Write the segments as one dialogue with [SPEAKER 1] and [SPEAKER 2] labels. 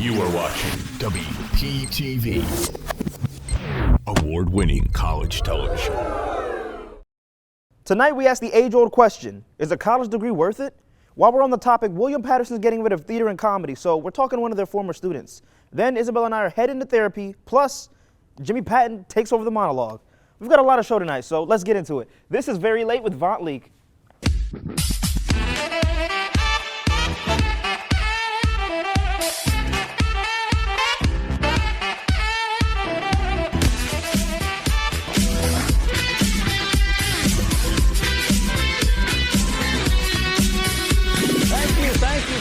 [SPEAKER 1] You are watching WPTV, award-winning college television.
[SPEAKER 2] Tonight we ask the age-old question, is a college degree worth it? While we're on the topic, William Paterson is getting rid of theater and comedy, so we're talking to one of their former students. Then Isabel and I are heading to therapy, plus Jimmy Patton takes over the monologue. We've got a lot of show tonight, so let's get into it. This is Very Late with Vont Leak.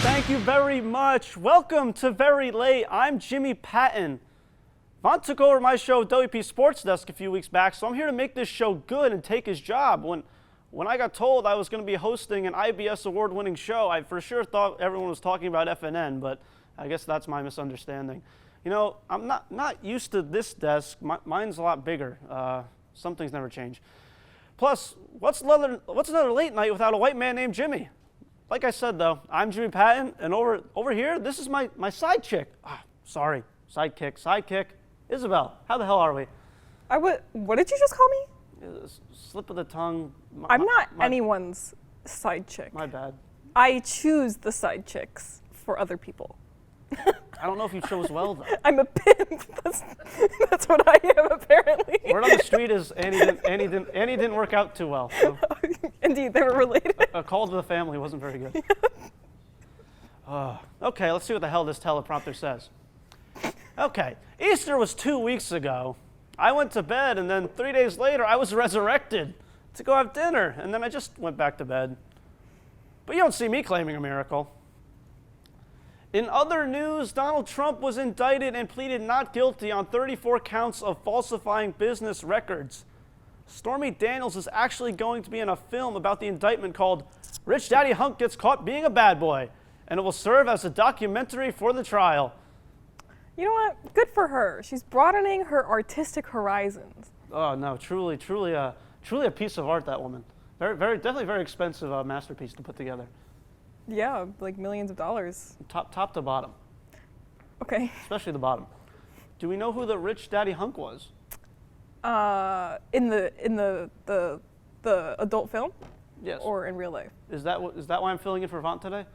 [SPEAKER 3] Thank you very much. Welcome to Very Late. I'm Jimmy Patton. Vont took over my show, WP Sports Desk, a few weeks back, so I'm here to make this show good and take his job. When I got told I was going to be hosting an IBS award-winning show, I for sure thought everyone was talking about FNN, but I guess that's my misunderstanding. You know, I'm not used to this desk. Mine's a lot bigger. Some things never change. Plus, what's another late night without a white man named Jimmy? Like I said, though, I'm Jimmy Patton, and over here, this is my side chick. Sidekick. Isabel, how the hell are we?
[SPEAKER 4] What did you just call me?
[SPEAKER 3] Slip of the tongue.
[SPEAKER 4] I'm not anyone's side chick.
[SPEAKER 3] My bad.
[SPEAKER 4] I choose the side chicks for other people.
[SPEAKER 3] I don't know if you chose well, though.
[SPEAKER 4] I'm a pimp. That's what I am, apparently.
[SPEAKER 3] Word on the street is Annie didn't work out too well. So.
[SPEAKER 4] Indeed, they were related.
[SPEAKER 3] A call to the family wasn't very good. Okay, let's see what the hell this teleprompter says. Okay, Easter was 2 weeks ago. I went to bed, and then 3 days later, I was resurrected to go have dinner, and then I just went back to bed. But you don't see me claiming a miracle. In other news, Donald Trump was indicted and pleaded not guilty on 34 counts of falsifying business records. Stormy Daniels is actually going to be in a film about the indictment called Rich Daddy Hunk Gets Caught Being a Bad Boy, and it will serve as a documentary for the trial.
[SPEAKER 4] You know what? Good for her. She's broadening her artistic horizons.
[SPEAKER 3] Oh no, truly a piece of art, that woman. Definitely very expensive masterpiece to put together.
[SPEAKER 4] Yeah, like millions of dollars.
[SPEAKER 3] Top to bottom.
[SPEAKER 4] Okay.
[SPEAKER 3] Especially the bottom. Do we know who the Rich Daddy Hunk was?
[SPEAKER 4] In the adult film?
[SPEAKER 3] Yes.
[SPEAKER 4] Or in real life?
[SPEAKER 3] Is that why I'm filling in for Vont today?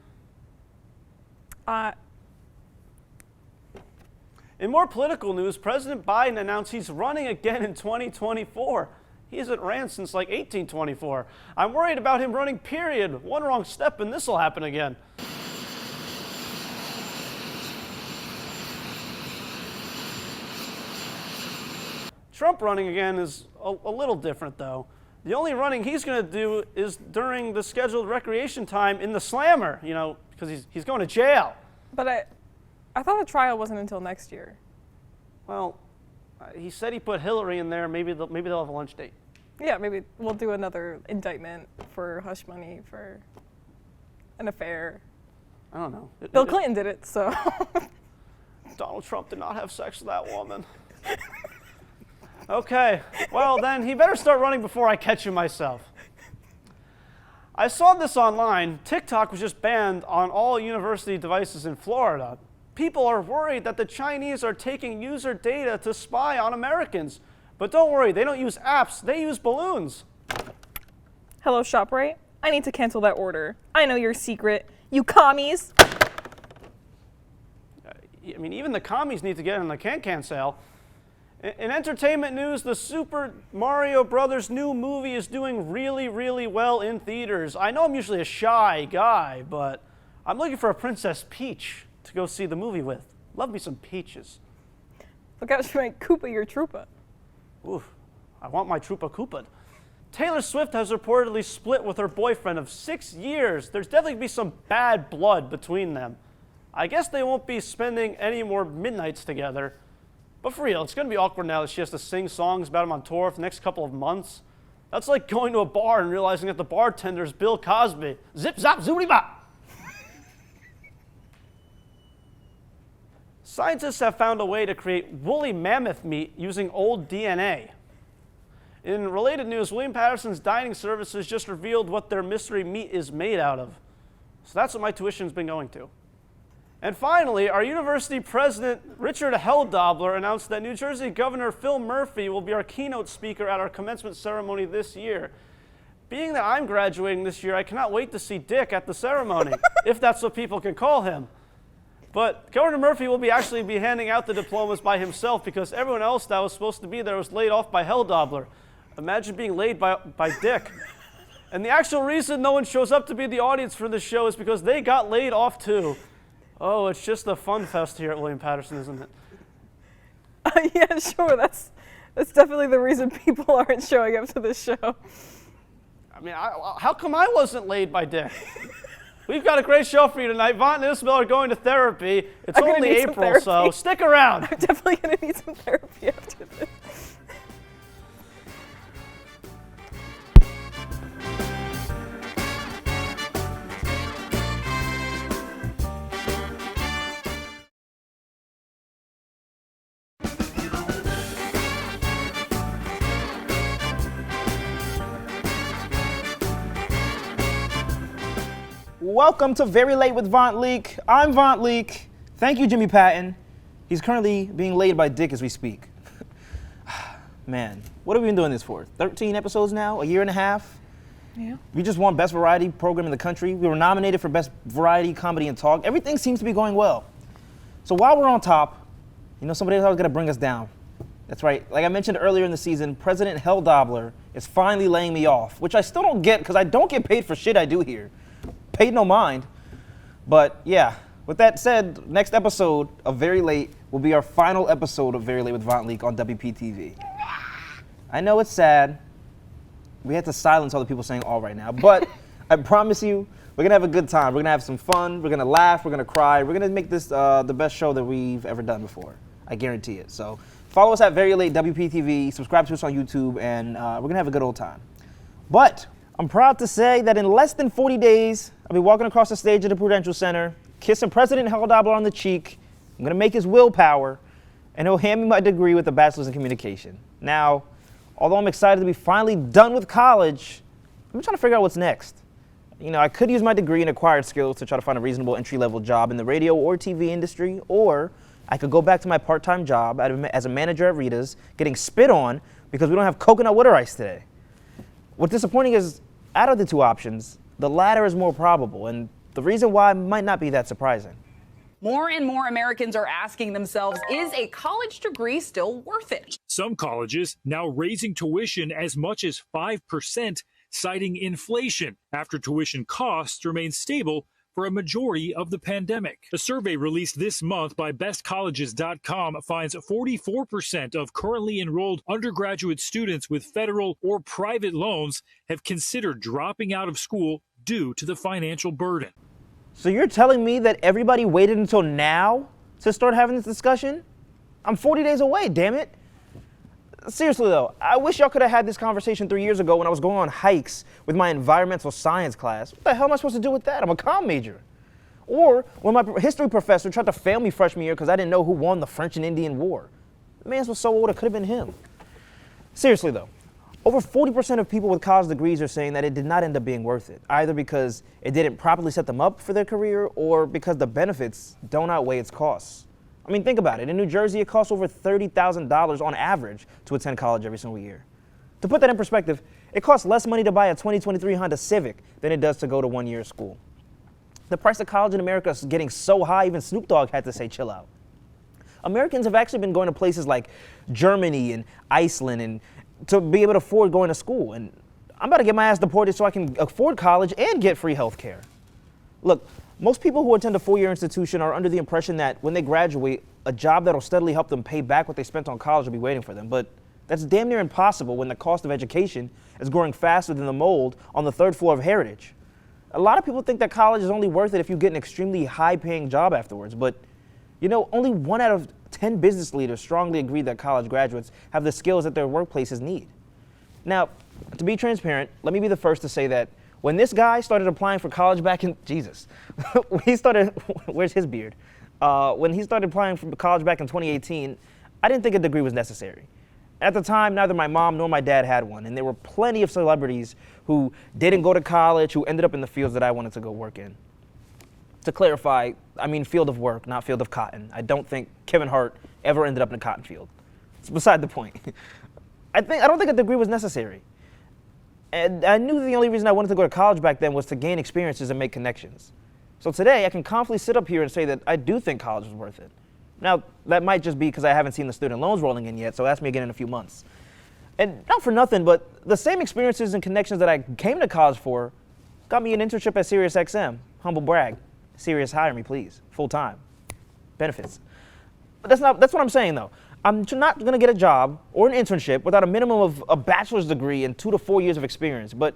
[SPEAKER 3] In more political news, President Biden announced he's running again in 2024. He hasn't ran since like 1824. I'm worried about him running, period. One wrong step and this will happen again. Trump running again is a little different, though. The only running he's going to do is during the scheduled recreation time in the slammer, you know, because he's going to jail.
[SPEAKER 4] But I thought the trial wasn't until next year.
[SPEAKER 3] Well, he said he put Hillary in there. Maybe they'll have a lunch date.
[SPEAKER 4] Yeah, maybe we'll do another indictment for hush money for an affair.
[SPEAKER 3] I don't know.
[SPEAKER 4] Bill Clinton did it, so.
[SPEAKER 3] Donald Trump did not have sex with that woman. Okay, well then he better start running before I catch him myself. I saw this online. TikTok was just banned on all university devices in Florida. People are worried that the Chinese are taking user data to spy on Americans. But don't worry, they don't use apps, they use balloons.
[SPEAKER 4] Hello, ShopRite. I need to cancel that order. I know your secret. You commies.
[SPEAKER 3] I mean, even the commies need to get in the can-can sale. In entertainment news, the Super Mario Brothers new movie is doing really, really well in theaters. I know I'm usually a shy guy, but I'm looking for a Princess Peach to go see the movie with. Love me some peaches.
[SPEAKER 4] Look out, she might Koopa your Troopa.
[SPEAKER 3] Oof, I want my Troopa Koopa. Taylor Swift has reportedly split with her boyfriend of 6 years. There's definitely going to be some bad blood between them. I guess they won't be spending any more midnights together. But for real, it's going to be awkward now that she has to sing songs about him on tour for the next couple of months. That's like going to a bar and realizing that the bartender is Bill Cosby. Zip, zap, zoody, bop. Scientists have found a way to create woolly mammoth meat using old DNA. In related news, William Paterson's dining services just revealed what their mystery meat is made out of. So that's what my tuition's been going to. And finally, our university president, Richard Helldobler, announced that New Jersey Governor Phil Murphy will be our keynote speaker at our commencement ceremony this year. Being that I'm graduating this year, I cannot wait to see Dick at the ceremony, if that's what people can call him. But Governor Murphy will actually be handing out the diplomas by himself because everyone else that was supposed to be there was laid off by Helldobler. Imagine being laid by Dick. And the actual reason no one shows up to be the audience for this show is because they got laid off too. Oh, it's just a fun fest here at William Paterson, isn't it?
[SPEAKER 4] Yeah, sure. That's definitely the reason people aren't showing up to this show.
[SPEAKER 3] I mean, how come I wasn't laid by Dick? We've got a great show for you tonight. Vont and Isabel are going to therapy. It's only April, so stick around.
[SPEAKER 4] I'm definitely going to need some therapy after this.
[SPEAKER 2] Welcome to Very Late with Vont Leak. I'm Vont Leak. Thank you, Jimmy Patton. He's currently being laid by Dick as we speak. Man, what have we been doing this for? 13 episodes now? A year and a half?
[SPEAKER 4] Yeah.
[SPEAKER 2] We just won Best Variety Program in the country. We were nominated for Best Variety Comedy and Talk. Everything seems to be going well. So while we're on top, you know somebody else is going to bring us down. That's right. Like I mentioned earlier in the season, President Helldobler is finally laying me off, which I still don't get because I don't get paid for shit I do here. Paid no mind. But yeah, with that said, next episode of Very Late will be our final episode of Very Late with Vont Leak on WPTV. I know it's sad. We had to silence all the people saying all right now, but I promise you, we're gonna have a good time. We're gonna have some fun. We're gonna laugh. We're gonna cry. We're gonna make this the best show that we've ever done before. I guarantee it. So follow us at Very Late WPTV. Subscribe to us on YouTube, and we're gonna have a good old time. But I'm proud to say that in less than 40 days, I'll be walking across the stage at the Prudential Center, kissing President Helldobler on the cheek. I'm gonna make his willpower, and he'll hand me my degree with a bachelor's in communication. Now, although I'm excited to be finally done with college, I'm trying to figure out what's next. You know, I could use my degree and acquired skills to try to find a reasonable entry-level job in the radio or TV industry, or I could go back to my part-time job as a manager at Rita's, getting spit on because we don't have coconut water ice today. What's disappointing is, out of the two options, the latter is more probable, and the reason why might not be that surprising.
[SPEAKER 5] More and more Americans are asking themselves, is a college degree still worth it?
[SPEAKER 6] Some colleges now raising tuition as much as 5%, citing inflation after tuition costs remain stable for a majority of the pandemic. A survey released this month by bestcolleges.com finds 44% of currently enrolled undergraduate students with federal or private loans have considered dropping out of school due to the financial burden.
[SPEAKER 2] So you're telling me that everybody waited until now to start having this discussion? I'm 40 days away, damn it. Seriously though, I wish y'all could have had this conversation 3 years ago when I was going on hikes with my environmental science class. What the hell am I supposed to do with that? I'm a comm major. Or when my history professor tried to fail me freshman year because I didn't know who won the French and Indian War. The man was so old it could have been him. Seriously though, over 40% of people with college degrees are saying that it did not end up being worth it, either because it didn't properly set them up for their career or because the benefits don't outweigh its costs. I mean, think about it. In New Jersey, it costs over $30,000 on average to attend college every single year. To put that in perspective, it costs less money to buy a 2023 Honda Civic than it does to go to 1 year of school. The price of college in America is getting so high, even Snoop Dogg had to say, chill out. Americans have actually been going to places like Germany and Iceland and to be able to afford going to school. And I'm about to get my ass deported so I can afford college and get free health care. Look, most people who attend a four-year institution are under the impression that when they graduate, a job that'll steadily help them pay back what they spent on college will be waiting for them. But that's damn near impossible when the cost of education is growing faster than the mold on the third floor of Heritage. A lot of people think that college is only worth it if you get an extremely high-paying job afterwards. But, you know, only 1 out of 10 business leaders strongly agree that college graduates have the skills that their workplaces need. Now, to be transparent, let me be the first to say that when this guy started applying for college back in, where's his beard? When he started applying for college back in 2018, I didn't think a degree was necessary. At the time, neither my mom nor my dad had one, and there were plenty of celebrities who didn't go to college, who ended up in the fields that I wanted to go work in. To clarify, I mean field of work, not field of cotton. I don't think Kevin Hart ever ended up in a cotton field. It's beside the point. I don't think a degree was necessary. And I knew the only reason I wanted to go to college back then was to gain experiences and make connections. So today, I can confidently sit up here and say that I do think college is worth it. Now, that might just be because I haven't seen the student loans rolling in yet, so ask me again in a few months. And not for nothing, but the same experiences and connections that I came to college for got me an internship at SiriusXM. Humble brag. Sirius, hire me, please. Full time. Benefits. But that's what I'm saying, though. I'm not going to get a job or an internship without a minimum of a bachelor's degree and 2 to 4 years of experience. But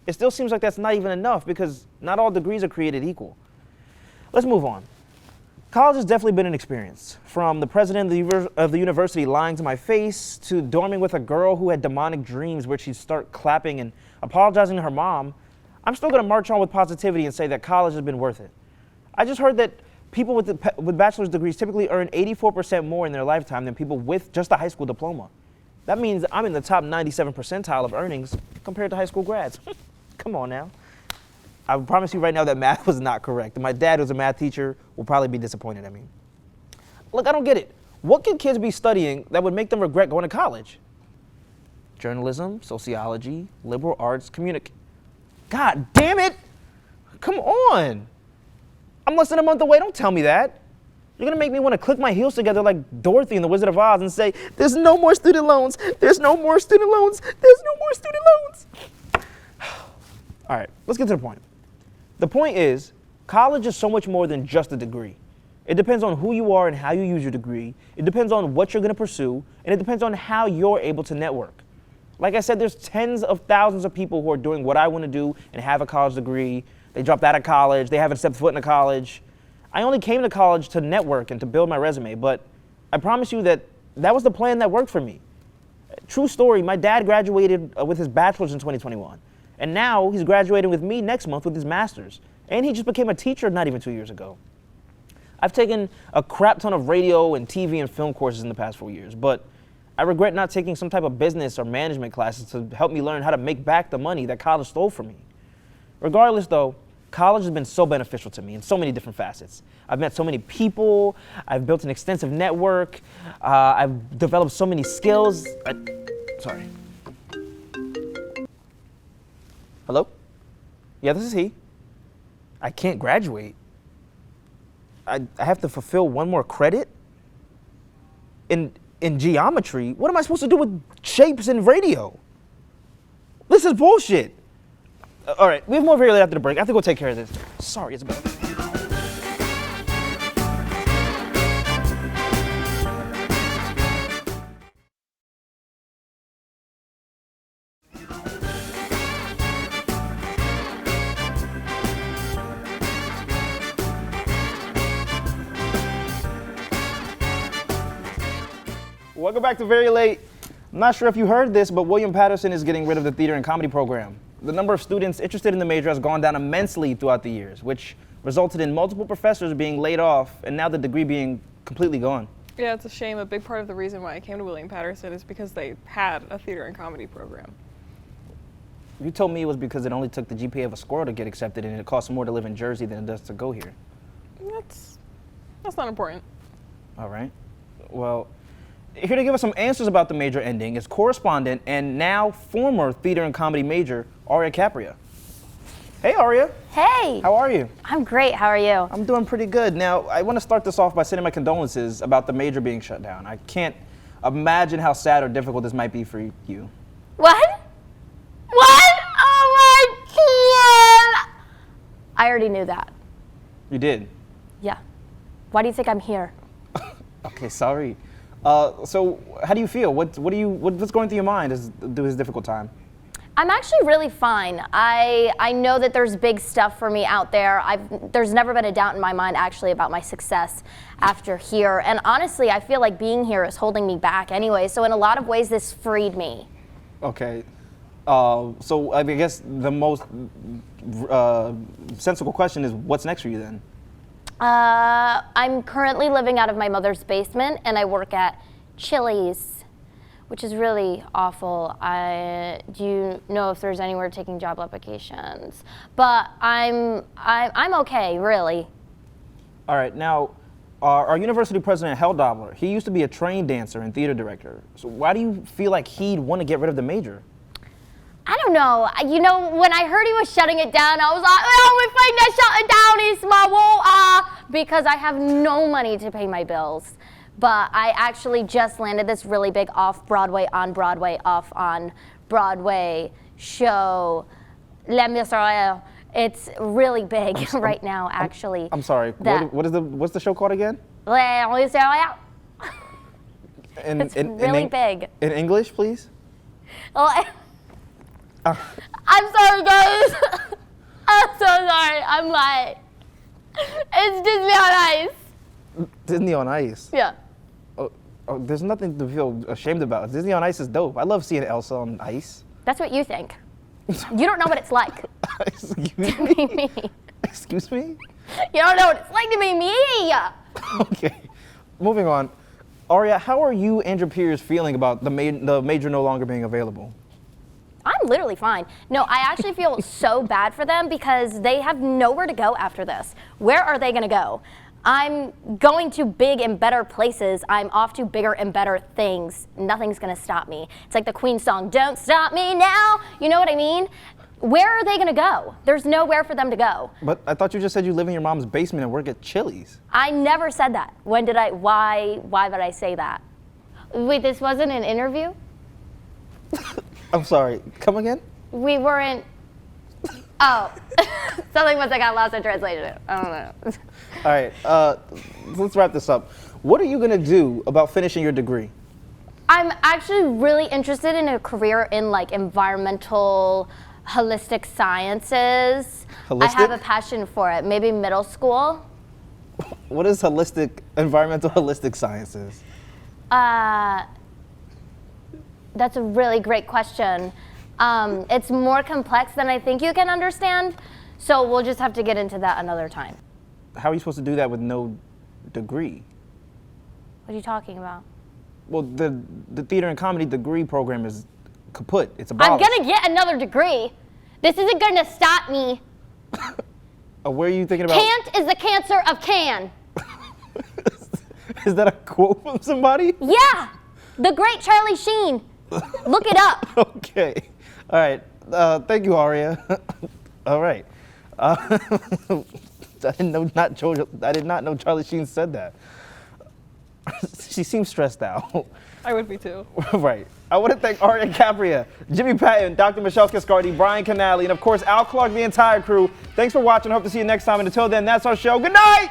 [SPEAKER 2] it still seems like that's not even enough because not all degrees are created equal. Let's move on. College has definitely been an experience. From the president of the university lying to my face to dorming with a girl who had demonic dreams where she'd start clapping and apologizing to her mom, I'm still going to march on with positivity and say that college has been worth it. I just heard that people with bachelor's degrees typically earn 84% more in their lifetime than people with just a high school diploma. That means I'm in the top 97 percentile of earnings compared to high school grads. Come on now. I promise you right now that math was not correct. My dad, who's a math teacher, will probably be disappointed at me. Look, I don't get it. What can kids be studying that would make them regret going to college? Journalism, sociology, liberal arts, God damn it! Come on! I'm less than a month away, don't tell me that. You're gonna make me want to click my heels together like Dorothy in The Wizard of Oz and say, there's no more student loans, there's no more student loans, there's no more student loans. All right, let's get to the point. The point is, college is so much more than just a degree. It depends on who you are and how you use your degree. It depends on what you're gonna pursue, and it depends on how you're able to network. Like I said, there's tens of thousands of people who are doing what I wanna do and have a college degree. They dropped out of college, they haven't stepped foot in a college. I only came to college to network and to build my resume, but I promise you that was the plan that worked for me. True story, my dad graduated with his bachelor's in 2021, and now he's graduating with me next month with his master's, and he just became a teacher not even 2 years ago. I've taken a crap ton of radio and TV and film courses in the past 4 years, but I regret not taking some type of business or management classes to help me learn how to make back the money that college stole from me. Regardless though, college has been so beneficial to me in so many different facets. I've met so many people, I've built an extensive network, I've developed so many skills. Sorry. Hello? Yeah, this is he. I can't graduate. I have to fulfill one more credit? In geometry? What am I supposed to do with shapes in radio? This is bullshit. All right, we have more video after the break. I have to go take care of this. Sorry, Isabel. Welcome back to Very Late. I'm not sure if you heard this, but William Paterson is getting rid of the theater and comedy program. The number of students interested in the major has gone down immensely throughout the years, which resulted in multiple professors being laid off and now the degree being completely gone.
[SPEAKER 4] Yeah, it's a shame. A big part of the reason why I came to William Paterson is because they had a theater and comedy program.
[SPEAKER 2] You told me it was because it only took the GPA of a squirrel to get accepted and it costs more to live in Jersey than it does to go here.
[SPEAKER 4] That's not important.
[SPEAKER 2] All right. Well, here to give us some answers about the major ending is correspondent and now former theater and comedy major, Aria Capria. Hey, Aria.
[SPEAKER 7] Hey.
[SPEAKER 2] How are you?
[SPEAKER 7] I'm great. How are you?
[SPEAKER 2] I'm doing pretty good. Now, I want to start this off by sending my condolences about the major being shut down. I can't imagine how sad or difficult this might be for you.
[SPEAKER 7] What? What? Oh my God! I already knew that.
[SPEAKER 2] You did?
[SPEAKER 7] Yeah. Why do you think I'm here?
[SPEAKER 2] Okay, sorry. So how do you feel? What's going through your mind through this difficult time?
[SPEAKER 7] I'm actually really fine. I know that there's big stuff for me out there. There's never been a doubt in my mind actually about my success after here. And honestly, I feel like being here is holding me back anyway. So in a lot of ways, this freed me.
[SPEAKER 2] Okay. So I guess the most sensible question is, what's next for you then?
[SPEAKER 7] I'm currently living out of my mother's basement, and I work at Chili's, which is really awful. Do you know if there's anywhere taking job applications? But I'm okay, really.
[SPEAKER 2] All right, now, our university president, Helldobler, he used to be a trained dancer and theater director. So why do you feel like he'd want to get rid of the major?
[SPEAKER 7] I don't know. You know, when I heard he was shutting it down, I was like, oh, we're finna shut it down, it's my because I have no money to pay my bills. But I actually just landed this really big off-Broadway, on-Broadway, off-on-Broadway show, Les Miserables. It's really big right now, actually.
[SPEAKER 2] I'm sorry, what's the show called again?
[SPEAKER 7] Les Miserables. It's really big.
[SPEAKER 2] In English, please?
[SPEAKER 7] I'm sorry, guys. I'm so sorry. I'm like, it's Disney on Ice.
[SPEAKER 2] Disney on Ice?
[SPEAKER 7] Yeah.
[SPEAKER 2] Oh, there's nothing to feel ashamed about. Disney on Ice is dope. I love seeing Elsa on ice.
[SPEAKER 7] That's what you think. You don't know what it's like
[SPEAKER 2] Excuse
[SPEAKER 7] to be me.
[SPEAKER 2] Excuse me?
[SPEAKER 7] You don't know what it's like to be me.
[SPEAKER 2] Okay, moving on. Aria, how are you and your peers feeling about the major no longer being available?
[SPEAKER 7] I'm literally fine. No, I actually feel so bad for them because they have nowhere to go after this. Where are they going to go? I'm going to big and better places. I'm off to bigger and better things. Nothing's going to stop me. It's like the Queen song, "Don't Stop Me Now." You know what I mean? Where are they going to go? There's nowhere for them to go.
[SPEAKER 2] But I thought you just said you live in your mom's basement and work at Chili's.
[SPEAKER 7] I never said that. When did I? Why would I say that? Wait, this wasn't an interview?
[SPEAKER 2] I'm sorry. Come again?
[SPEAKER 7] We weren't. Oh, something must have got lost in translation. I don't know.
[SPEAKER 2] All right, let's wrap this up. What are you gonna do about finishing your degree?
[SPEAKER 7] I'm actually really interested in a career in like environmental, holistic sciences.
[SPEAKER 2] Holistic?
[SPEAKER 7] I have a passion for it. Maybe middle school.
[SPEAKER 2] What is environmental holistic sciences?
[SPEAKER 7] That's a really great question. It's more complex than I think you can understand, so we'll just have to get into that another time.
[SPEAKER 2] How are you supposed to do that with no degree?
[SPEAKER 7] What are you talking about?
[SPEAKER 2] Well, the theater and comedy degree program is kaput. It's abolished.
[SPEAKER 7] I'm gonna get another degree. This isn't gonna stop me.
[SPEAKER 2] Where are you thinking about?
[SPEAKER 7] Can't is the cancer of can.
[SPEAKER 2] Is that a quote from somebody?
[SPEAKER 7] Yeah, the great Charlie Sheen. Look it up.
[SPEAKER 2] Okay. All right. Thank you, Aria. All right. I did not know Charlie Sheen said that. She seems stressed out.
[SPEAKER 4] I would be too.
[SPEAKER 2] Right. I want to thank Aria Capria, Jimmy Patton, Dr. Michelle Cascardi, Brian Canali, and of course Al Clark, the entire crew. Thanks for watching. Hope to see you next time. And until then, that's our show. Good night.